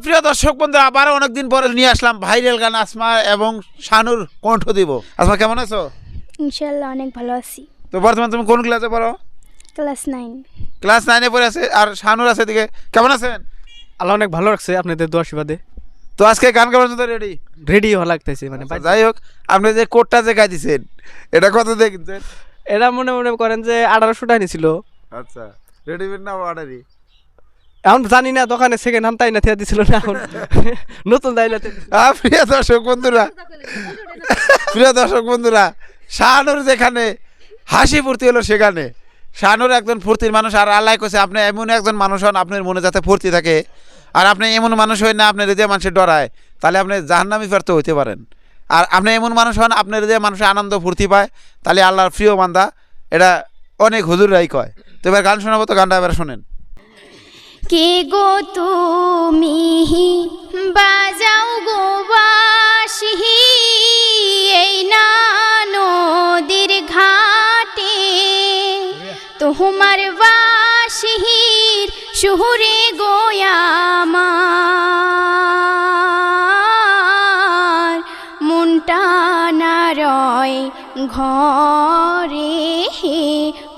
প্রিয় দর্শক বন্ধু, আবার অনেকদিন পরে নিয়ে আসলাম ভাইরাল গান আসমা এবং শানুর কণ্ঠ দিব। আসমা কেমন আছো? ইনশাআল্লাহ অনেক ভালো আছি। তো বর্তমানে তুমি কোন ক্লাসে পড়ো? ক্লাস 9। ক্লাস 9-এ পড়ে আছে। আর শানুর আছে দিকে, কেমন আছেন? আল্লাহ অনেক ভালো রাখছে আপনাদের দোয়া আশীর্বাদে। তো আজকে গান গাওয়ার জন্য রেডি? রেডি হওয়া লাগতেছে মানে যাই হোক, আপনি যে কোটটা যে গাই দিচ্ছেন এটা কত দিয়ে কিনছেন? এরা মনে মনে করেন যে 1800 টাকা নিছিল। আচ্ছা, রেডিমেড না অর্ডারই? এখন জানি না, দোকানে সেকেন্ড হ্যান্ড তাই না থিয়া দিছিল না, এখন নতুন তাই না। প্রিয় দর্শক বন্ধুরা, শানুর যেখানে হাসি ফুর্তি হলো সেখানে শানুর একজন ফুর্তির মানুষ। আর আল্লাহ কইছে আপনি এমন একজন মানুষ হন আপনার মনে যাতে ফুর্তি থাকে। আর আপনি এমন মানুষ হন না আপনার যে মানুষের ডরায়, তাহলে আপনি জাহান্নামী প্রার্থ হইতে পারেন। আর আপনি এমন মানুষ হন আপনার যে মানুষের আনন্দ ফুর্তি পায়, তাহলে আল্লাহর প্রিয় বান্দা। এটা অনেক হুজুররাই কয়। তো এবার গান শোনাবো, তো গানটা এবার শোনেন। কে গো তুমি বাজাও গো বাঁশি এই না নদীর ঘাটে, তোমার বাঁশির সুরে গো আমার মনটা নারয় ঘরে,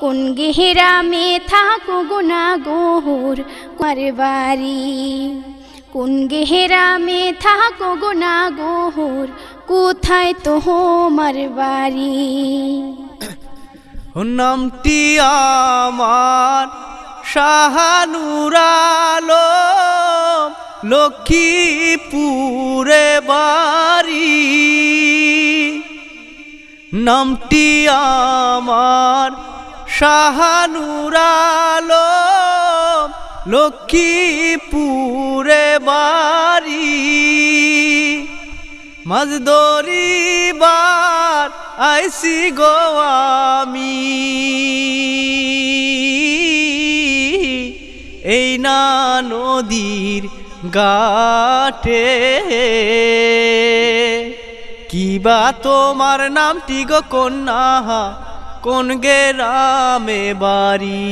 কোন গেহরামে থাকো গোনা গোর কুমার বাড়ি, কোন গেহরামে থাকো গোনা গোর কোথায় তোমার বাড়ি। নামটি আমার শাহানুর আলম, লক্ষ্মীপুরে বাড়ি। নামটি আমার শাহানুর আলম, লক্ষ্মীপুরে বাড়ি। মাঝ দরিবার আইসি গো আমি, এই না নদীর ঘাটে। কিবা তোমার নামটি গো কন্যা, কোন গেরামে বাড়ি।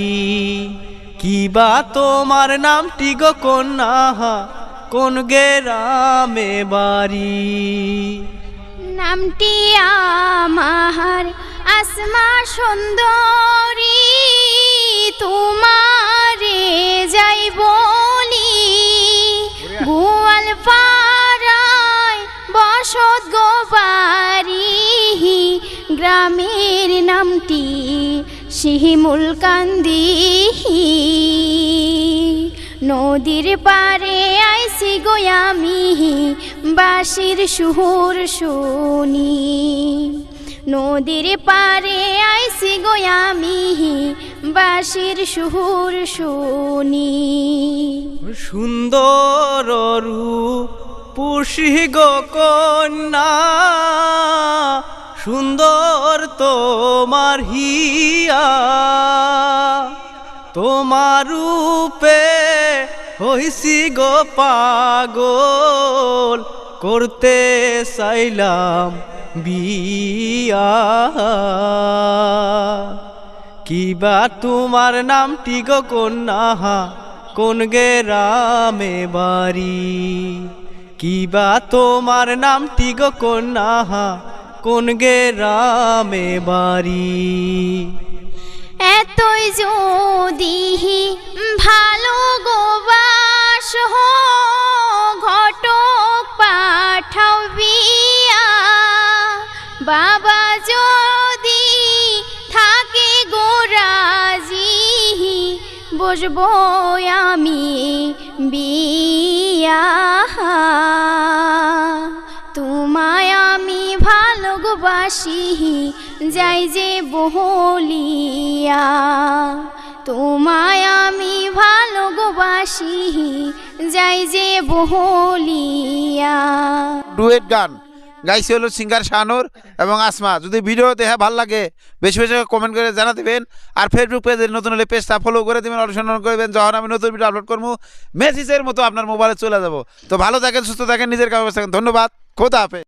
কিবা তোমার নামটি গো কন্যা, কোন গেরামে বাড়ি। নামটি আমার আসমা সুন্দরী, তোমারে যাই বলি গোয়াল পাড়ায় বসত গো বাড়ি। গ্রামের নামটি শিমুল কান্দি, নদীর পারে আইসি গো আমি বাঁশির সুর শুনি। নদীর পারে আইসি গো আমি বাঁশির সুর শুনি। সুন্দর রূপ পুষি গো কন্যা, সুন্দর তোমার হিয়া। তোমার রূপে হইছি গো পাগল, করতে চাইলাম বিয়া। কিবা তোমার নামটি গো কন্যা, কোন গেরামে বাড়ি। কিবা তোমার নামটি গো কন্যা, কোন গেরামে বাড়ি। এতই যদি ভালো গো বাসো ঘটক পাঠাও বিয়া, বাবা যদি থাকে গো রাজি বসবো আমি বিয়া। তোমায় আমি ভালোবাসি যাই যে বহলিয়া, তোমায় আমি ভালোবাসি যাই যে বহলিয়া। ডুয়েট গান গাইছে হলো সিঙ্গার শানুর এবং আসমা। যদি ভিডিও দেখে ভালো লাগে বেশি বেশি কমেন্ট করে জানা দেবেন। আর ফেসবুক পেজে নতুন হলে পেজটা ফলো করে দেবেন, অনুসরণ করবেন। যখন আমি নতুন ভিডিও আপলোড করবো মেসেজের মতো আপনার মোবাইলে চলে যাব। তো ভালো থাকেন, সুস্থ থাকেন, নিজের কাছে থাকেন। ধন্যবাদ, খোদা হাফেজ।